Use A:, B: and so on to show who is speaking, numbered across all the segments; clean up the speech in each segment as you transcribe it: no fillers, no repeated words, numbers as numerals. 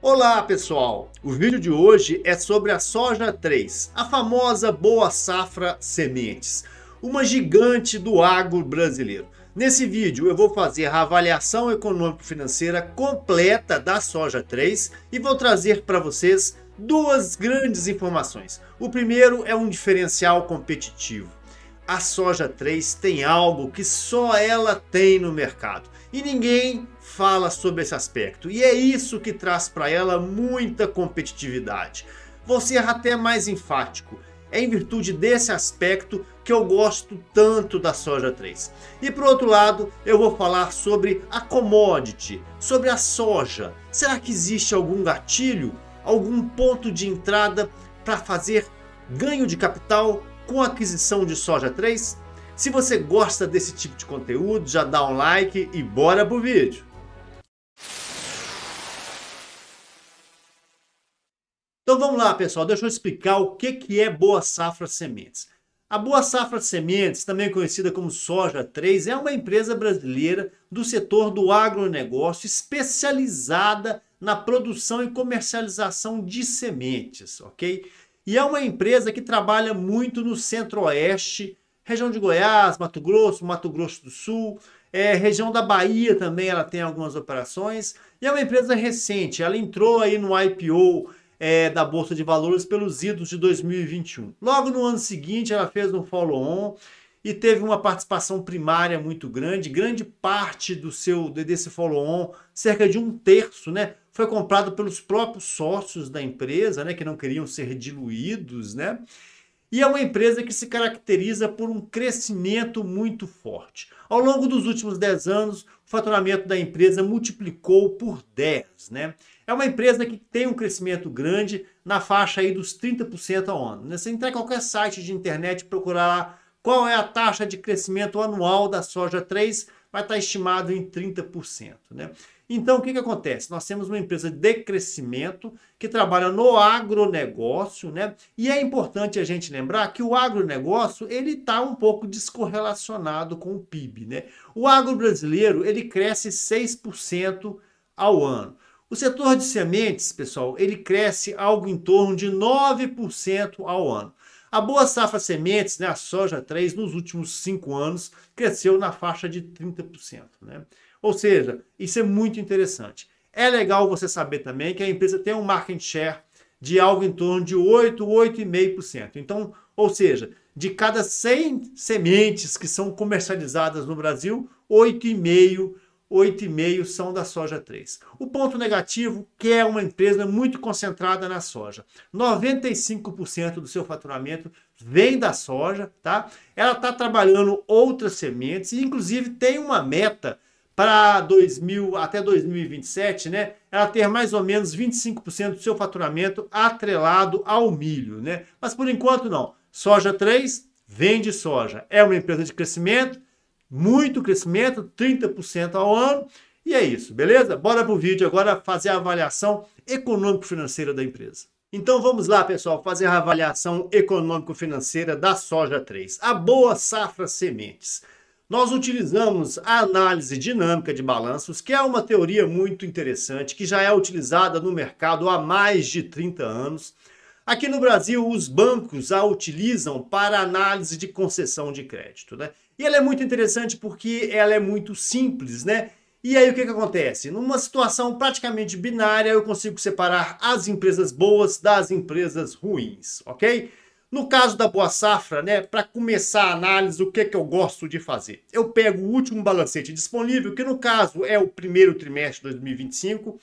A: Olá pessoal, o vídeo de hoje é sobre a soja 3, a famosa Boa Safra Sementes, uma gigante do agro brasileiro. Nesse vídeo eu vou fazer a avaliação econômico-financeira completa da soja 3 e vou trazer para vocês duas grandes informações. O primeiro é um diferencial competitivo. A soja 3 tem algo que só ela tem no mercado e ninguém fala sobre esse aspecto, e é isso que traz para ela muita competitividade. Vou ser até mais enfático, é em virtude desse aspecto que eu gosto tanto da soja 3. E por outro lado, eu vou falar sobre a commodity, sobre a soja. Será que existe algum gatilho, algum ponto de entrada para fazer ganho de capital com a aquisição de soja 3? Se você gosta desse tipo de conteúdo, já dá um like e bora pro vídeo. Então vamos lá pessoal, deixa eu explicar o que é Boa Safra Sementes. A Boa Safra Sementes, também conhecida como Soja 3, é uma empresa brasileira do setor do agronegócio especializada na produção e comercialização de sementes, ok? E é uma empresa que trabalha muito no centro-oeste, região de Goiás, Mato Grosso do Sul, região da Bahia também ela tem algumas operações. E é uma empresa recente, ela entrou aí no IPO da Bolsa de Valores pelos idos de 2021. Logo no ano seguinte ela fez um follow-on e teve uma participação primária muito grande. Grande parte desse follow-on, cerca de 1/3, né, foi comprado pelos próprios sócios da empresa, né, que não queriam ser diluídos, né? E é uma empresa que se caracteriza por um crescimento muito forte. Ao longo dos últimos 10 anos, o faturamento da empresa multiplicou por 10, né? É uma empresa que tem um crescimento grande na faixa aí dos 30% ao ano, né? Você entrar em qualquer site de internet e procurar lá qual é a taxa de crescimento anual da soja 3, vai estar estimado em 30%, né? Então, o que acontece? Nós temos uma empresa de crescimento que trabalha no agronegócio, né? E é importante a gente lembrar que o agronegócio, ele está um pouco descorrelacionado com o PIB, né? O agro brasileiro, ele cresce 6% ao ano. O setor de sementes, pessoal, ele cresce algo em torno de 9% ao ano. A Boa Safra Sementes, né, a soja 3, nos últimos 5 anos, cresceu na faixa de 30%, né? Ou seja, isso é muito interessante. É legal você saber também que a empresa tem um market share de algo em torno de 8,5%. Então, ou seja, de cada 100 sementes que são comercializadas no Brasil, 8,5 são da soja 3. O ponto negativo que é uma empresa muito concentrada na soja. 95% do seu faturamento vem da soja, tá? Ela está trabalhando outras sementes e inclusive tem uma meta para até 2027, né? Ela ter mais ou menos 25% do seu faturamento atrelado ao milho, né? Mas por enquanto não. Soja 3 vende soja. É uma empresa de crescimento, muito crescimento, 30% ao ano. E é isso, beleza? Bora pro vídeo agora fazer a avaliação econômico-financeira da empresa. Então vamos lá, pessoal, fazer a avaliação econômico-financeira da soja 3, a Boa Safra Sementes. Nós utilizamos a análise dinâmica de balanços, que é uma teoria muito interessante, que já é utilizada no mercado há mais de 30 anos. Aqui no Brasil, os bancos a utilizam para análise de concessão de crédito, né? E ela é muito interessante porque ela é muito simples, né? E aí o que acontece? Numa situação praticamente binária, eu consigo separar as empresas boas das empresas ruins, ok? No caso da Boa Safra, né, para começar a análise, o que eu gosto de fazer? Eu pego o último balancete disponível, que no caso é o primeiro trimestre de 2025,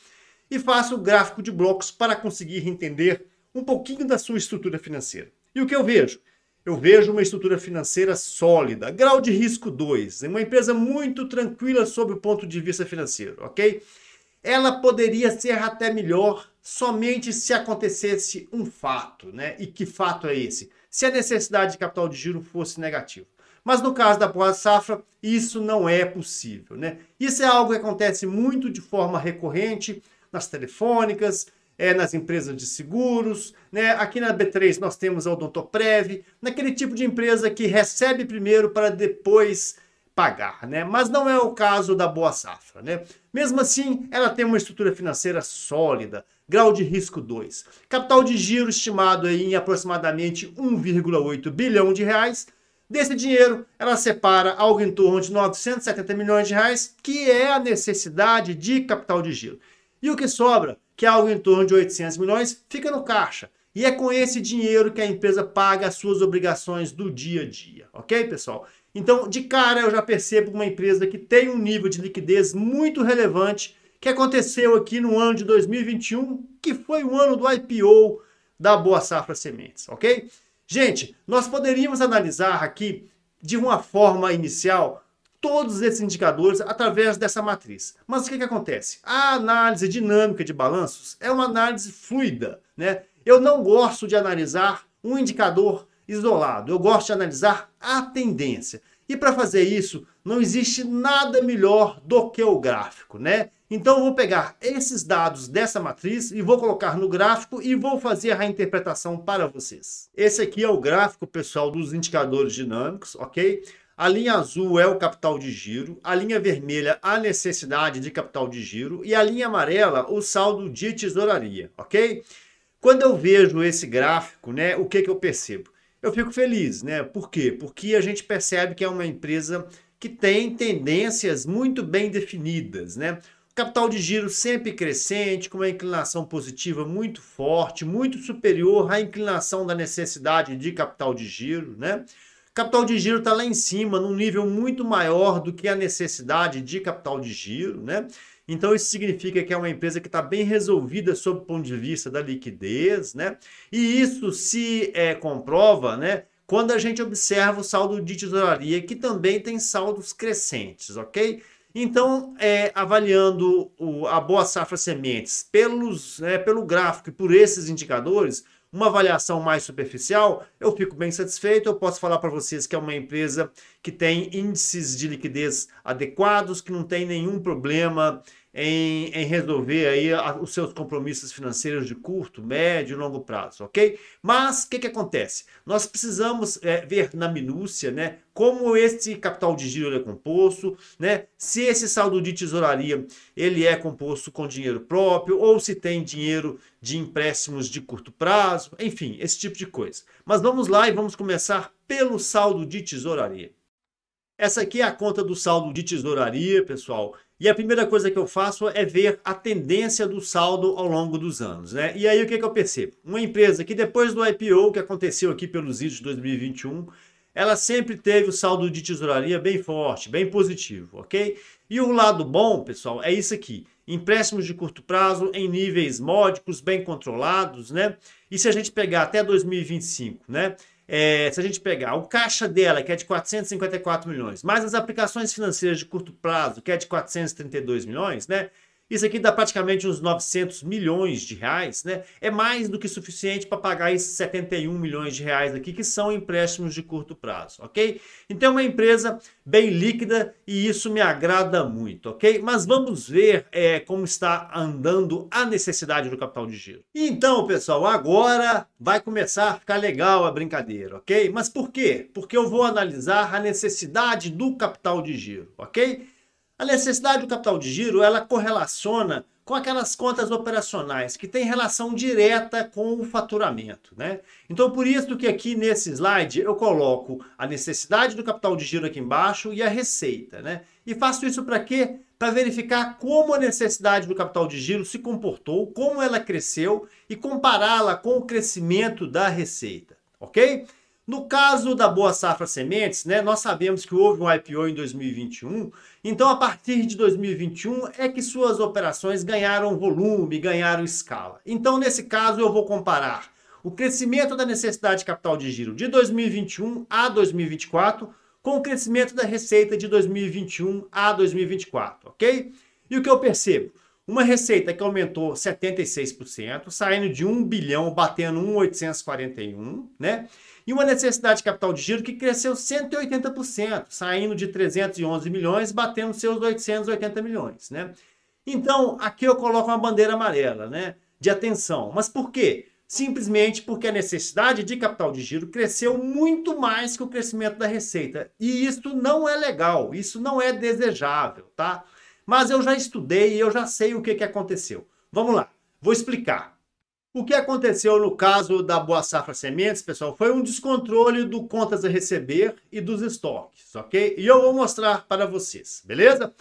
A: e faço o gráfico de blocos para conseguir entender um pouquinho da sua estrutura financeira. E o que eu vejo? Eu vejo uma estrutura financeira sólida, grau de risco 2, uma empresa muito tranquila sob o ponto de vista financeiro, ok? Ela poderia ser até melhor somente se acontecesse um fato, né? E que fato é esse? Se a necessidade de capital de giro fosse negativa. Mas no caso da Boa Safra, isso não é possível, né? Isso é algo que acontece muito de forma recorrente nas telefônicas, nas empresas de seguros, né? Aqui na B3 nós temos a Odontoprev, naquele tipo de empresa que recebe primeiro para depois pagar, né? Mas não é o caso da Boa Safra, né? Mesmo assim, ela tem uma estrutura financeira sólida, grau de risco 2, capital de giro estimado aí em aproximadamente 1,8 bilhão de reais. Desse dinheiro, ela separa algo em torno de 970 milhões de reais, que é a necessidade de capital de giro. E o que sobra, que é algo em torno de 800 milhões, fica no caixa. E é com esse dinheiro que a empresa paga as suas obrigações do dia a dia, ok, pessoal? Então, de cara, eu já percebo uma empresa que tem um nível de liquidez muito relevante, que aconteceu aqui no ano de 2021, que foi o ano do IPO da Boa Safra Sementes, ok? Gente, nós poderíamos analisar aqui, de uma forma inicial, todos esses indicadores através dessa matriz. Mas o que acontece? A análise dinâmica de balanços é uma análise fluida, né? Eu não gosto de analisar um indicador isolado, eu gosto de analisar a tendência. E para fazer isso, não existe nada melhor do que o gráfico, né? Então eu vou pegar esses dados dessa matriz e vou colocar no gráfico e vou fazer a interpretação para vocês. Esse aqui é o gráfico, pessoal, dos indicadores dinâmicos, ok? A linha azul é o capital de giro, a linha vermelha a necessidade de capital de giro e a linha amarela o saldo de tesouraria, ok? Quando eu vejo esse gráfico, né, o que eu percebo? Eu fico feliz, né? Por quê? Porque a gente percebe que é uma empresa que tem tendências muito bem definidas, né? O capital de giro sempre crescente, com uma inclinação positiva muito forte, muito superior à inclinação da necessidade de capital de giro, né? O capital de giro está lá em cima, num nível muito maior do que a necessidade de capital de giro, né? Então isso significa que é uma empresa que está bem resolvida sob o ponto de vista da liquidez, né? E isso se comprova, né, quando a gente observa o saldo de tesouraria, que também tem saldos crescentes, ok? Então, avaliando a Boa Safra Sementes pelo gráfico e por esses indicadores, uma avaliação mais superficial, eu fico bem satisfeito. Eu posso falar para vocês que é uma empresa que tem índices de liquidez adequados, que não tem nenhum problema em resolver aí os seus compromissos financeiros de curto, médio e longo prazo, ok? Mas o que acontece? Nós precisamos ver na minúcia, né, como esse capital de giro é composto, né, se esse saldo de tesouraria ele é composto com dinheiro próprio ou se tem dinheiro de empréstimos de curto prazo, enfim, esse tipo de coisa. Mas vamos lá e vamos começar pelo saldo de tesouraria. Essa aqui é a conta do saldo de tesouraria, pessoal. E a primeira coisa que eu faço é ver a tendência do saldo ao longo dos anos, né? E aí o que eu percebo? Uma empresa que depois do IPO, que aconteceu aqui pelos idos de 2021, ela sempre teve o saldo de tesouraria bem forte, bem positivo, ok? E o lado bom, pessoal, é isso aqui. Empréstimos de curto prazo em níveis módicos, bem controlados, né? E se a gente pegar até 2025, né? Se a gente pegar o caixa dela, que é de 454 milhões, mais as aplicações financeiras de curto prazo, que é de 432 milhões, né? Isso aqui dá praticamente uns 900 milhões de reais, né? É mais do que suficiente para pagar esses 71 milhões de reais aqui, que são empréstimos de curto prazo, ok? Então é uma empresa bem líquida e isso me agrada muito, ok? Mas vamos ver como está andando a necessidade do capital de giro. Então, pessoal, agora vai começar a ficar legal a brincadeira, ok? Mas por quê? Porque eu vou analisar a necessidade do capital de giro, ok? A necessidade do capital de giro, ela correlaciona com aquelas contas operacionais que têm relação direta com o faturamento, né? Então, por isso que aqui nesse slide eu coloco a necessidade do capital de giro aqui embaixo e a receita, né? E faço isso para quê? Para verificar como a necessidade do capital de giro se comportou, como ela cresceu e compará-la com o crescimento da receita, ok? No caso da Boa Safra Sementes, né, nós sabemos que houve um IPO em 2021, então a partir de 2021 é que suas operações ganharam volume, ganharam escala. Então, nesse caso, eu vou comparar o crescimento da necessidade de capital de giro de 2021 a 2024 com o crescimento da receita de 2021 a 2024, ok? E o que eu percebo? Uma receita que aumentou 76%, saindo de 1 bilhão, batendo 1.841, né? E uma necessidade de capital de giro que cresceu 180%, saindo de 311 milhões, batendo seus 880 milhões, né? Então, aqui eu coloco uma bandeira amarela, né? De atenção. Mas por quê? Simplesmente porque a necessidade de capital de giro cresceu muito mais que o crescimento da receita. E isso não é legal, isso não é desejável, tá? Mas eu já estudei e eu já sei o que aconteceu. Vamos lá, vou explicar. O que aconteceu no caso da Boa Safra Sementes, pessoal, foi um descontrole do contas a receber e dos estoques, ok? E eu vou mostrar para vocês, beleza?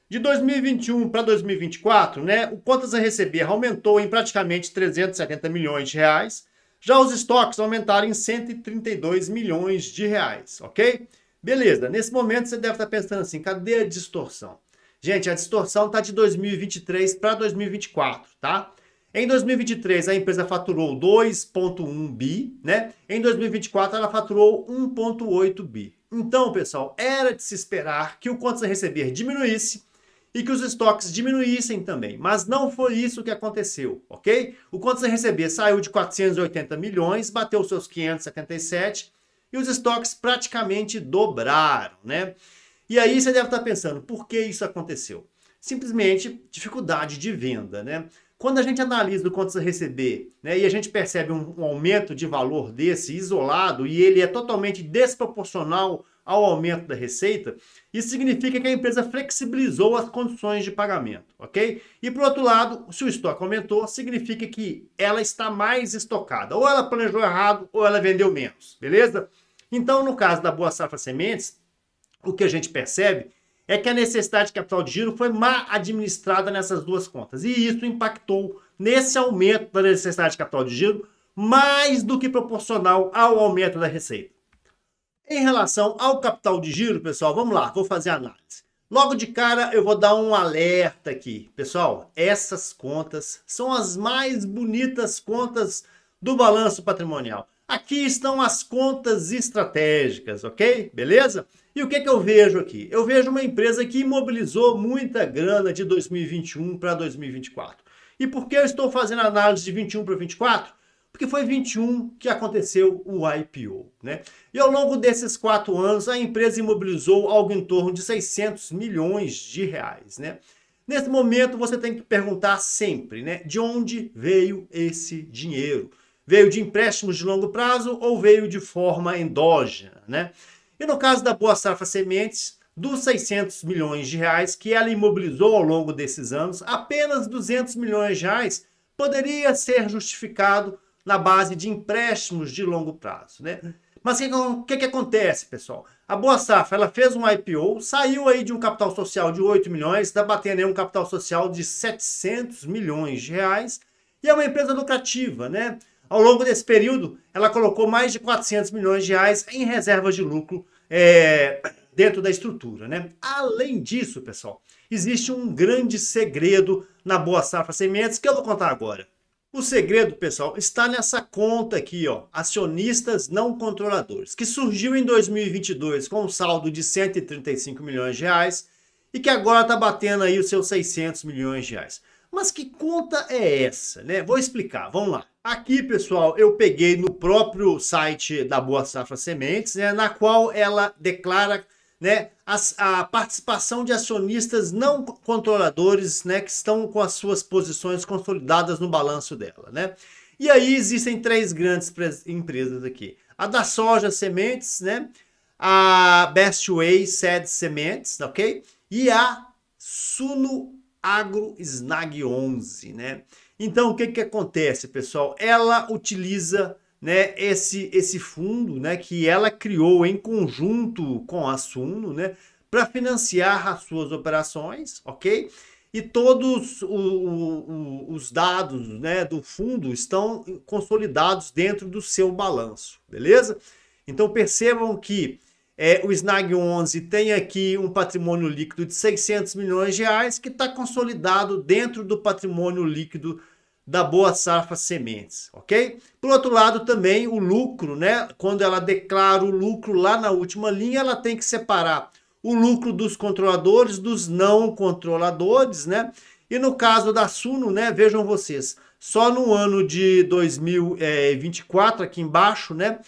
A: De 2021 para 2024, né, o contas a receber aumentou em praticamente 370 milhões de reais, já os estoques aumentaram em 132 milhões de reais, ok? Beleza, nesse momento você deve estar pensando assim, cadê a distorção? Gente, a distorção está de 2023 para 2024, tá? Em 2023, a empresa faturou 2,1 bi, né? Em 2024, ela faturou 1,8 bi. Então, pessoal, era de se esperar que o contas a receber diminuísse e que os estoques diminuíssem também. Mas não foi isso que aconteceu, ok? O contas a receber saiu de 480 milhões, bateu seus 577 e os estoques praticamente dobraram, né? E aí você deve estar pensando, por que isso aconteceu? Simplesmente dificuldade de venda, né? Quando a gente analisa o contas a receber, né, e a gente percebe um aumento de valor desse isolado e ele é totalmente desproporcional ao aumento da receita, isso significa que a empresa flexibilizou as condições de pagamento, ok? E por outro lado, se o estoque aumentou, significa que ela está mais estocada. Ou ela planejou errado, ou ela vendeu menos, beleza? Então, no caso da Boa Safra Sementes, o que a gente percebe é que a necessidade de capital de giro foi mal administrada nessas duas contas. E isso impactou nesse aumento da necessidade de capital de giro mais do que proporcional ao aumento da receita. Em relação ao capital de giro, pessoal, vamos lá, vou fazer a análise. Logo de cara, eu vou dar um alerta aqui. Pessoal, essas contas são as mais bonitas contas do balanço patrimonial. Aqui estão as contas estratégicas, ok? Beleza? E o que eu vejo aqui? Eu vejo uma empresa que imobilizou muita grana de 2021 para 2024. E por que eu estou fazendo a análise de 21 para 24? Porque foi 21 que aconteceu o IPO, né? E ao longo desses 4 anos, a empresa imobilizou algo em torno de 600 milhões de reais, né? Nesse momento, você tem que perguntar sempre, né? De onde veio esse dinheiro? Veio de empréstimos de longo prazo ou veio de forma endógena, né? E no caso da Boa Safra Sementes, dos 600 milhões de reais que ela imobilizou ao longo desses anos, apenas 200 milhões de reais poderia ser justificado na base de empréstimos de longo prazo, né? Mas o que acontece, pessoal? A Boa Safra, ela fez um IPO, saiu aí de um capital social de 8 milhões, está batendo aí um capital social de 700 milhões de reais, e é uma empresa lucrativa, né? Ao longo desse período, ela colocou mais de 400 milhões de reais em reservas de lucro dentro da estrutura, né? Além disso, pessoal, existe um grande segredo na Boa Safra Sementes que eu vou contar agora. O segredo, pessoal, está nessa conta aqui, ó, acionistas não controladores, que surgiu em 2022 com um saldo de 135 milhões de reais e que agora está batendo aí os seus 600 milhões de reais. Mas que conta é essa, né? Vou explicar, vamos lá. Aqui, pessoal, eu peguei no próprio site da Boa Safra Sementes, né, na qual ela declara, né, a participação de acionistas não controladores, né, que estão com as suas posições consolidadas no balanço dela, né? E aí existem 3 grandes empresas aqui. A da Soja Sementes, né, a Best Way Seed Sementes, ok? E a Suno Agro Snag 11, né? Então, o que acontece, pessoal? Ela utiliza, né, esse fundo, né, que ela criou em conjunto com a Suno, né, para financiar as suas operações, ok? E todos os dados, né, do fundo estão consolidados dentro do seu balanço, beleza? Então, percebam que o Snag 11 tem aqui um patrimônio líquido de 600 milhões de reais que está consolidado dentro do patrimônio líquido da Boa Safra Sementes, ok? Por outro lado, também o lucro, né? Quando ela declara o lucro lá na última linha, ela tem que separar o lucro dos controladores dos não controladores, né? E no caso da Suno, né? Vejam vocês, só no ano de 2024, aqui embaixo, né?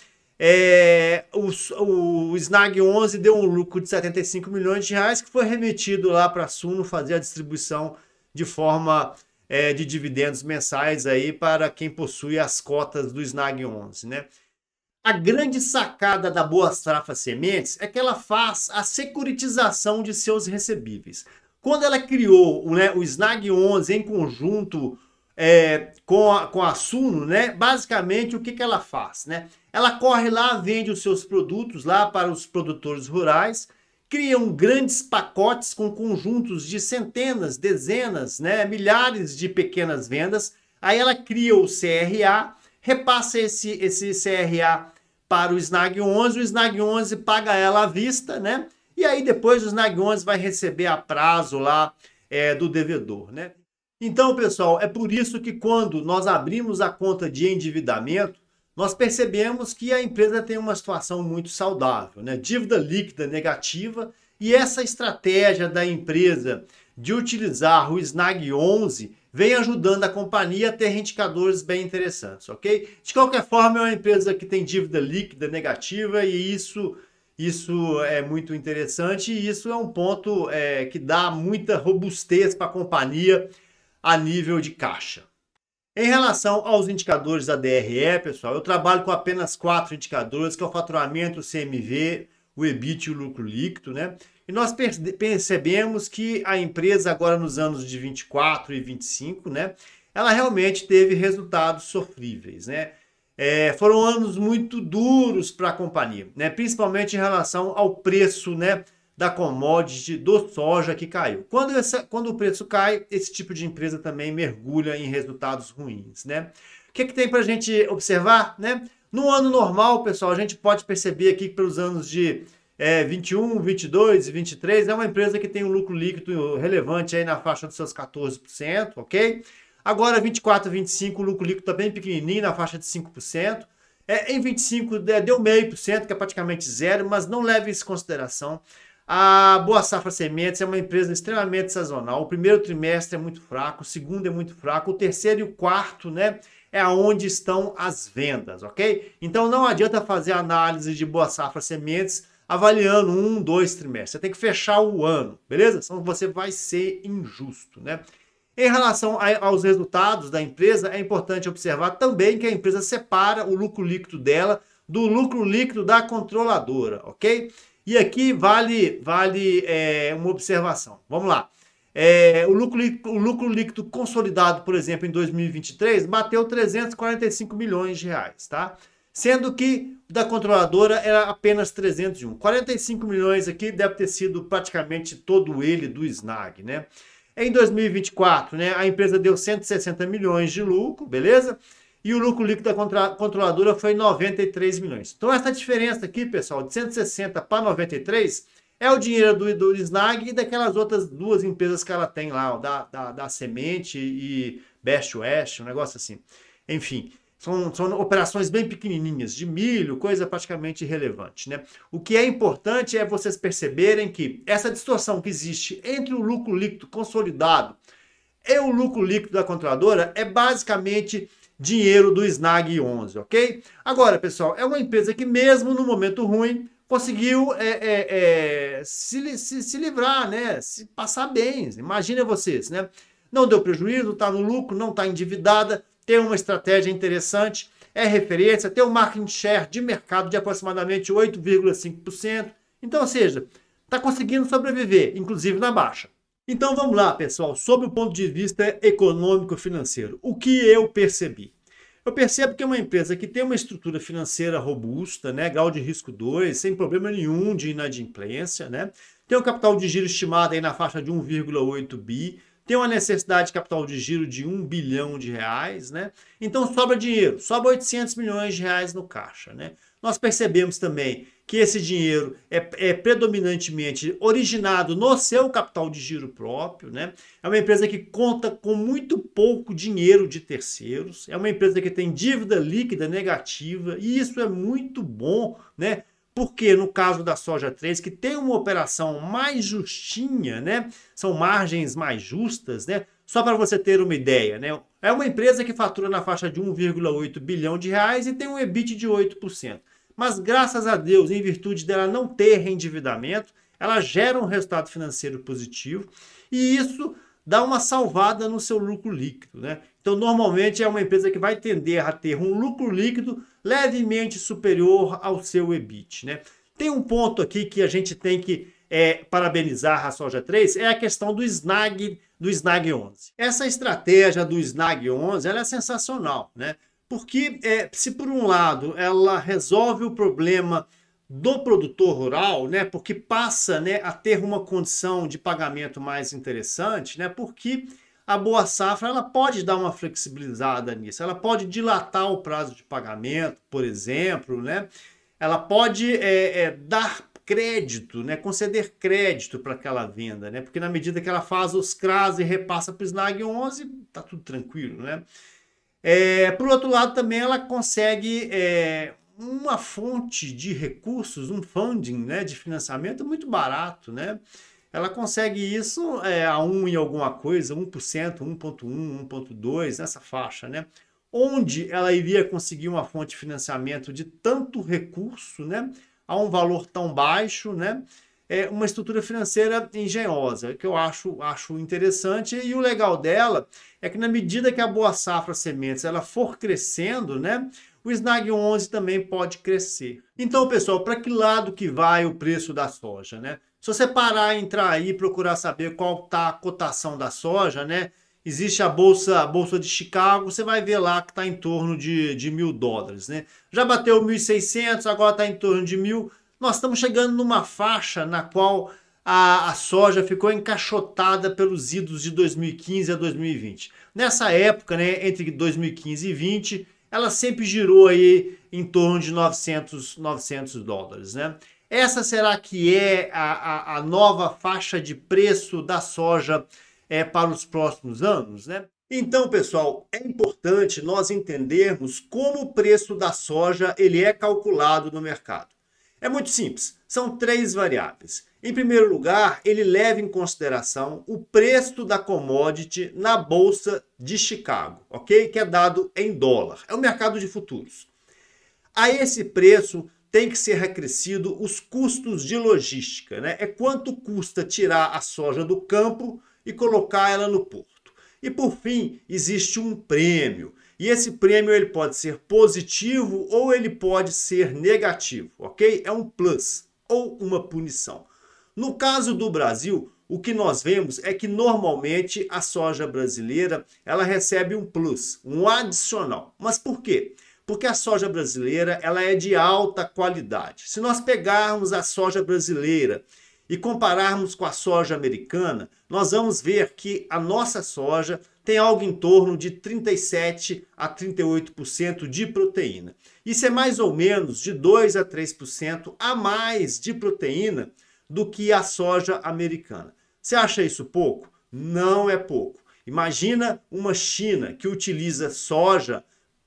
A: O Snag 11 deu um lucro de 75 milhões de reais que foi remetido lá para a Suno fazer a distribuição de forma de dividendos mensais aí para quem possui as cotas do SNAG 11, né? A grande sacada da Boa Safra Sementes é que ela faz a securitização de seus recebíveis. Quando ela criou, né, o SNAG 11 em conjunto com a Suno, né, basicamente o que ela faz? Né? Ela corre lá, vende os seus produtos lá para os produtores rurais, criam grandes pacotes com conjuntos de centenas, dezenas, né, milhares de pequenas vendas. Aí ela cria o CRA, repassa esse CRA para o SNAG 11, o SNAG 11 paga ela à vista, né? E aí depois o SNAG 11 vai receber a prazo lá do devedor, né? Então, pessoal, é por isso que quando nós abrimos a conta de endividamento, nós percebemos que a empresa tem uma situação muito saudável, né? Dívida líquida negativa, e essa estratégia da empresa de utilizar o SNAG 11 vem ajudando a companhia a ter indicadores bem interessantes, ok? De qualquer forma, é uma empresa que tem dívida líquida negativa e isso é muito interessante, e isso é um ponto que dá muita robustez para a companhia a nível de caixa. Em relação aos indicadores da DRE, pessoal, eu trabalho com apenas 4 indicadores, que é o faturamento, o CMV, o EBIT e o lucro líquido, né? E nós percebemos que a empresa agora nos anos de 24 e 25, né, ela realmente teve resultados sofríveis, né? Foram anos muito duros para a companhia, né? Principalmente em relação ao preço, né, da commodity do soja que caiu. Quando o preço cai, esse tipo de empresa também mergulha em resultados ruins, né? O que tem para a gente observar, né? No ano normal, pessoal, a gente pode perceber aqui que pelos anos de 21, 22 e 23 é uma empresa que tem um lucro líquido relevante aí na faixa dos seus 14%, ok? Agora 24 e 25 o lucro líquido está bem pequenininho, na faixa de 5%. Em 25 deu 0,5%, que é praticamente zero, mas não leve isso em consideração. A Boa Safra Sementes é uma empresa extremamente sazonal. O primeiro trimestre é muito fraco, o segundo é muito fraco, o terceiro e o quarto, né, é onde estão as vendas, ok? Então não adianta fazer análise de Boa Safra Sementes avaliando 1, 2 trimestres. Você tem que fechar o ano, beleza? Senão você vai ser injusto, né? Em relação aos resultados da empresa, é importante observar também que a empresa separa o lucro líquido dela do lucro líquido da controladora, ok? E aqui vale uma observação. Vamos lá. O lucro líquido consolidado, por exemplo, em 2023, bateu 345 milhões de reais, tá? Sendo que da controladora era apenas 301. 45 milhões aqui deve ter sido praticamente todo ele do SNAG, né? Em 2024, né, a empresa deu 160 milhões de lucro, beleza? E o lucro líquido da controladora foi 93 milhões. Então essa diferença aqui, pessoal, de 160 para 93, é o dinheiro do SNAG e daquelas outras duas empresas que ela tem lá, da Semente e Best West, um negócio assim. Enfim, são operações bem pequenininhas, de milho, coisa praticamente irrelevante, né? O que é importante é vocês perceberem que essa distorção que existe entre o lucro líquido consolidado e o lucro líquido da controladora é basicamente dinheiro do SNAG 11, ok? Agora, pessoal, é uma empresa que mesmo no momento ruim conseguiu se livrar, né? Se passar bem. Imagina vocês, né? Não deu prejuízo, está no lucro, não está endividada, tem uma estratégia interessante, é referência, tem um market share de mercado de aproximadamente 8,5%. Então, ou seja, está conseguindo sobreviver, inclusive na baixa. Então vamos lá, pessoal, sob o ponto de vista econômico-financeiro, o que eu percebi? Eu percebo que é uma empresa que tem uma estrutura financeira robusta, né, grau de risco 2, sem problema nenhum de inadimplência, né, tem um capital de giro estimado aí na faixa de 1,8 bi, tem uma necessidade de capital de giro de 1 bilhão de reais, né? Então sobra dinheiro, sobra 800 milhões de reais no caixa, né? Nós percebemos também que esse dinheiro é predominantemente originado no seu capital de giro próprio, né? É uma empresa que conta com muito pouco dinheiro de terceiros, é uma empresa que tem dívida líquida negativa, e isso é muito bom, né? Porque no caso da Soja 3, que tem uma operação mais justinha, né? São margens mais justas, né? Só para você ter uma ideia, né? É uma empresa que fatura na faixa de 1,8 bilhão de reais e tem um EBIT de 8%. Mas graças a Deus, em virtude dela não ter reendividamento, ela gera um resultado financeiro positivo, e isso dá uma salvada no seu lucro líquido, né? Então, normalmente é uma empresa que vai tender a ter um lucro líquido levemente superior ao seu EBIT, né? Tem um ponto aqui que a gente tem que parabenizar a Soja 3, é a questão do Snag 11. Essa estratégia do Snag 11 ela é sensacional, né? Porque se por um lado ela resolve o problema do produtor rural, né? Porque passa, né, a ter uma condição de pagamento mais interessante, né? Porque a Boa Safra ela pode dar uma flexibilizada nisso, ela pode dilatar o prazo de pagamento, por exemplo, né? Ela pode dar crédito, né? Conceder crédito para aquela venda, né? Porque na medida que ela faz os CRAs e repassa para o Snag 11, tá tudo tranquilo, né? Por outro lado, também ela consegue uma fonte de recursos, um funding, né, de financiamento muito barato, né? Ela consegue isso a 1 e alguma coisa, 1%, 1,1%, 1,2%, nessa faixa, né? Onde ela iria conseguir uma fonte de financiamento de tanto recurso, né, a um valor tão baixo, né? Uma estrutura financeira engenhosa, que eu acho interessante. E o legal dela é que na medida que a Boa Safra Sementes ela for crescendo, né, o Snag 11 também pode crescer. Então, pessoal, para que lado que vai o preço da soja, né? Se você parar, entrar aí e procurar saber qual está a cotação da soja, né? Existe a bolsa de Chicago, você vai ver lá que está em torno de $1.000, né? Já bateu 1.600, agora está em torno de 1.000. Nós estamos chegando numa faixa na qual a soja ficou encaixotada pelos idos de 2015 a 2020. Nessa época, né, entre 2015 e 2020, ela sempre girou aí em torno de $900, né? Essa será que é a nova faixa de preço da soja para os próximos anos, né? Então, pessoal, é importante nós entendermos como o preço da soja ele é calculado no mercado. É muito simples, são 3 variáveis. Em primeiro lugar, ele leva em consideração o preço da commodity na Bolsa de Chicago, ok? Que é dado em dólar, é o mercado de futuros. A esse preço tem que ser acrescido os custos de logística, né? É quanto custa tirar a soja do campo e colocar ela no porto. E por fim, existe um prêmio. E esse prêmio ele pode ser positivo ou ele pode ser negativo, ok? É um plus ou uma punição. No caso do Brasil, o que nós vemos é que normalmente a soja brasileira ela recebe um plus, um adicional. Mas por quê? Porque a soja brasileira ela é de alta qualidade. Se nós pegarmos a soja brasileira e compararmos com a soja americana, nós vamos ver que a nossa soja tem algo em torno de 37 a 38% de proteína. Isso é mais ou menos de 2 a 3% a mais de proteína do que a soja americana. Você acha isso pouco? Não é pouco. Imagina uma China que utiliza soja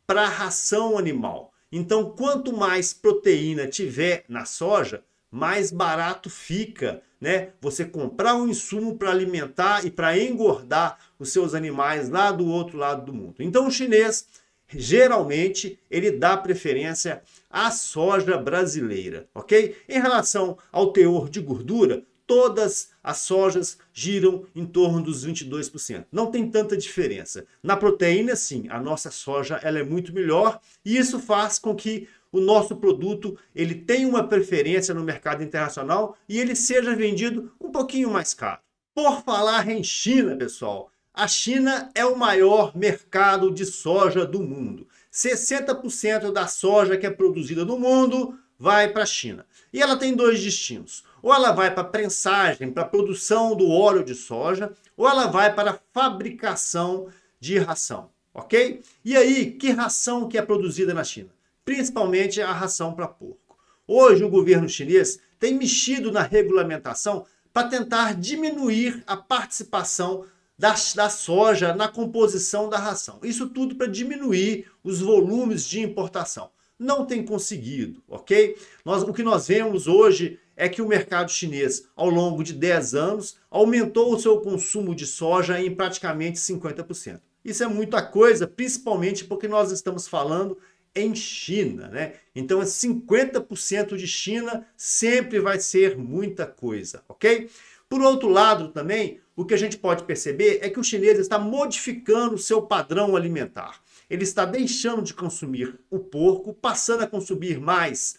A: para ração animal. Então, quanto mais proteína tiver na soja, mais barato fica, né? Você comprar um insumo para alimentar e para engordar os seus animais lá do outro lado do mundo. Então o chinês, geralmente, ele dá preferência à soja brasileira, ok? Em relação ao teor de gordura, todas as sojas giram em torno dos 22%. Não tem tanta diferença. Na proteína, sim, a nossa soja ela é muito melhor e isso faz com que o nosso produto ele tenha uma preferência no mercado internacional e ele seja vendido um pouquinho mais caro. Por falar em China, pessoal, a China é o maior mercado de soja do mundo. 60% da soja que é produzida no mundo vai para a China. E ela tem 2 destinos. Ou ela vai para a prensagem, para a produção do óleo de soja, ou ela vai para a fabricação de ração, ok? E aí, que ração que é produzida na China? Principalmente a ração para porco. Hoje o governo chinês tem mexido na regulamentação para tentar diminuir a participação da soja na composição da ração. Isso tudo para diminuir os volumes de importação. Não tem conseguido, ok? O que nós vemos hoje é que o mercado chinês, ao longo de 10 anos, aumentou o seu consumo de soja em praticamente 50%. Isso é muita coisa, principalmente porque nós estamos falando em China, né? Então, 50% de China sempre vai ser muita coisa, ok? Por outro lado, também, o que a gente pode perceber é que o chinês está modificando o seu padrão alimentar. Ele está deixando de consumir o porco, passando a consumir mais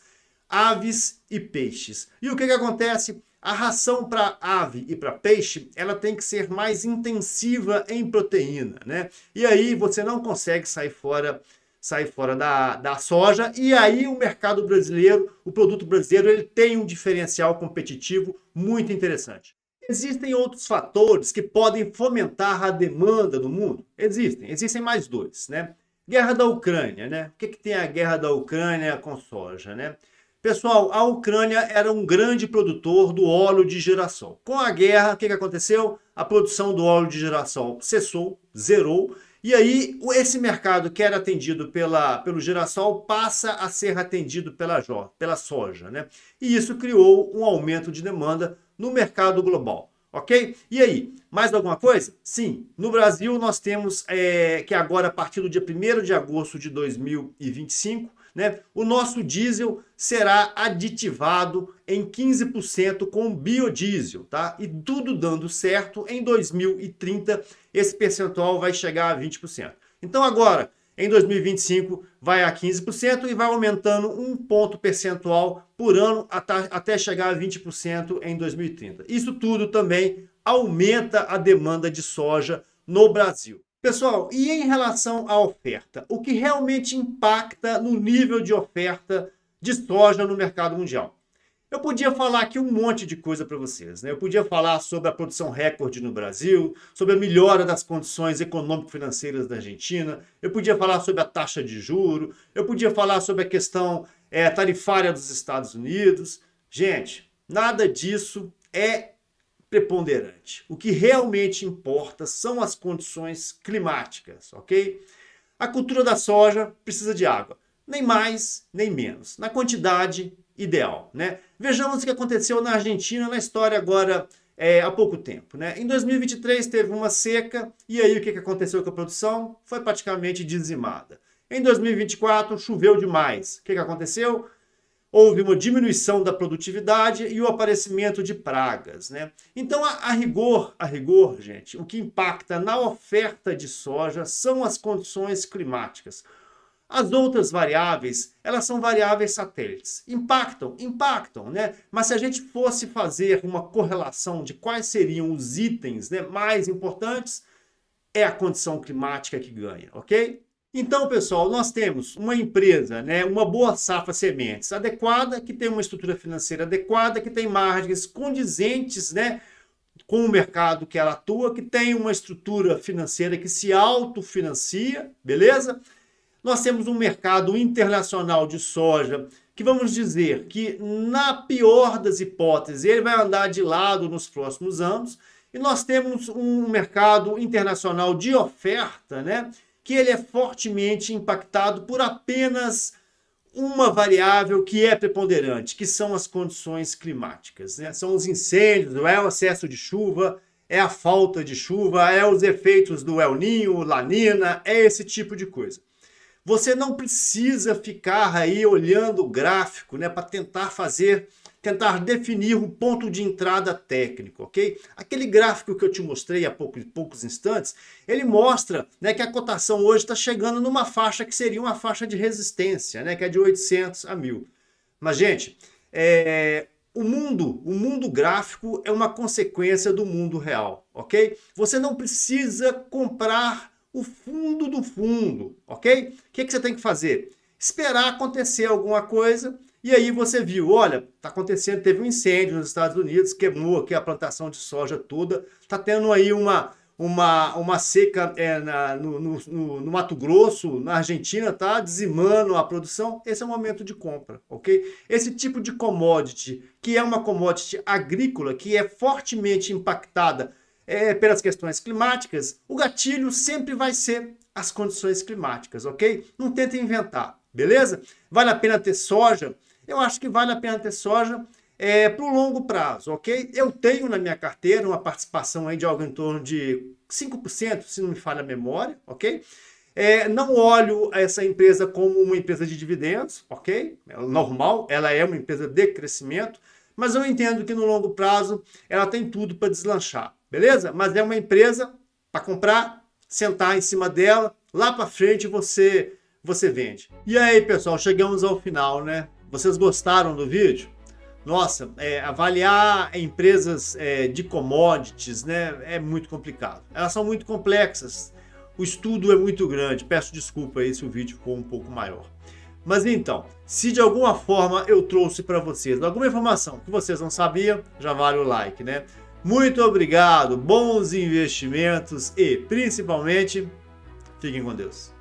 A: aves e peixes. E o que acontece? A ração para ave e para peixe, ela tem que ser mais intensiva em proteína, né? E aí você não consegue sair fora da soja, e aí o mercado brasileiro, o produto brasileiro, ele tem um diferencial competitivo muito interessante. Existem outros fatores que podem fomentar a demanda no mundo? Existem mais dois, né? Guerra da Ucrânia, né? O que tem a guerra da Ucrânia com soja, né? Pessoal, a Ucrânia era um grande produtor do óleo de girassol. Com a guerra, o que aconteceu? A produção do óleo de girassol cessou, zerou, e aí esse mercado que era atendido pelo girassol passa a ser atendido pela soja, né? E isso criou um aumento de demanda no mercado global, ok? E aí, mais alguma coisa? Sim, no Brasil nós temos que agora, a partir do dia 1º de agosto de 2025, né, o nosso diesel será aditivado em 15% com biodiesel, tá? E tudo dando certo, em 2030 esse percentual vai chegar a 20%. Então agora, em 2025, vai a 15% e vai aumentando um ponto percentual por ano até chegar a 20% em 2030. Isso tudo também aumenta a demanda de soja no Brasil. Pessoal, e em relação à oferta? O que realmente impacta no nível de oferta de soja no mercado mundial? Eu podia falar aqui um monte de coisa para vocês, né? Eu podia falar sobre a produção recorde no Brasil, sobre a melhora das condições econômico-financeiras da Argentina, eu podia falar sobre a taxa de juros, eu podia falar sobre a questão tarifária dos Estados Unidos. Gente, nada disso é preponderante. O que realmente importa são as condições climáticas, ok? A cultura da soja precisa de água, nem mais, nem menos, na quantidade ideal, né? Vejamos o que aconteceu na Argentina na história agora há pouco tempo, né? Em 2023 teve uma seca e aí o que aconteceu com a produção? Foi praticamente dizimada. Em 2024 choveu demais. O que aconteceu? Houve uma diminuição da produtividade e o aparecimento de pragas, né? Então, a rigor, gente, o que impacta na oferta de soja são as condições climáticas. As outras variáveis, elas são variáveis satélites. Impactam, né? Mas se a gente fosse fazer uma correlação de quais seriam os itens, né, mais importantes, é a condição climática que ganha, ok? Então, pessoal, nós temos uma empresa, né, uma boa safra sementes adequada, que tem uma estrutura financeira adequada, que tem margens condizentes, né, com o mercado que ela atua, que tem uma estrutura financeira que se autofinancia, beleza? Nós temos um mercado internacional de soja que vamos dizer que, na pior das hipóteses, ele vai andar de lado nos próximos anos. E nós temos um mercado internacional de oferta, né, que ele é fortemente impactado por apenas uma variável que é preponderante, que são as condições climáticas, né? São os incêndios, é o excesso de chuva, é a falta de chuva, é os efeitos do El Niño, La Nina, é esse tipo de coisa. Você não precisa ficar aí olhando o gráfico, né, para tentar definir um ponto de entrada técnico, ok? Aquele gráfico que eu te mostrei há poucos instantes, ele mostra, né, que a cotação hoje está chegando numa faixa que seria uma faixa de resistência, né, que é de 800 a 1000. Mas, gente, o mundo gráfico é uma consequência do mundo real, ok? Você não precisa comprar o fundo do fundo, ok? O que você tem que fazer? Esperar acontecer alguma coisa. E aí você viu, olha, está acontecendo, teve um incêndio nos Estados Unidos, queimou aqui a plantação de soja toda, está tendo aí uma seca no Mato Grosso, na Argentina, tá dizimando a produção. Esse é o momento de compra, ok? Esse tipo de commodity, que é uma commodity agrícola, que é fortemente impactada pelas questões climáticas, o gatilho sempre vai ser as condições climáticas, ok? Não tenta inventar, beleza? Vale a pena ter soja? Eu acho que vale a pena ter soja para o longo prazo, ok? Eu tenho na minha carteira uma participação aí de algo em torno de 5%, se não me falha a memória, ok? Não olho essa empresa como uma empresa de dividendos, ok? É normal, ela é uma empresa de crescimento, mas eu entendo que no longo prazo ela tem tudo para deslanchar, beleza? Mas é uma empresa para comprar, sentar em cima dela, lá para frente você vende. E aí, pessoal, chegamos ao final, né? Vocês gostaram do vídeo? Nossa, avaliar empresas de commodities, né, é muito complicado. Elas são muito complexas. O estudo é muito grande. Peço desculpa aí se o vídeo ficou um pouco maior. Mas então, se de alguma forma eu trouxe para vocês alguma informação que vocês não sabiam, já vale o like, né? Muito obrigado, bons investimentos e, principalmente, fiquem com Deus.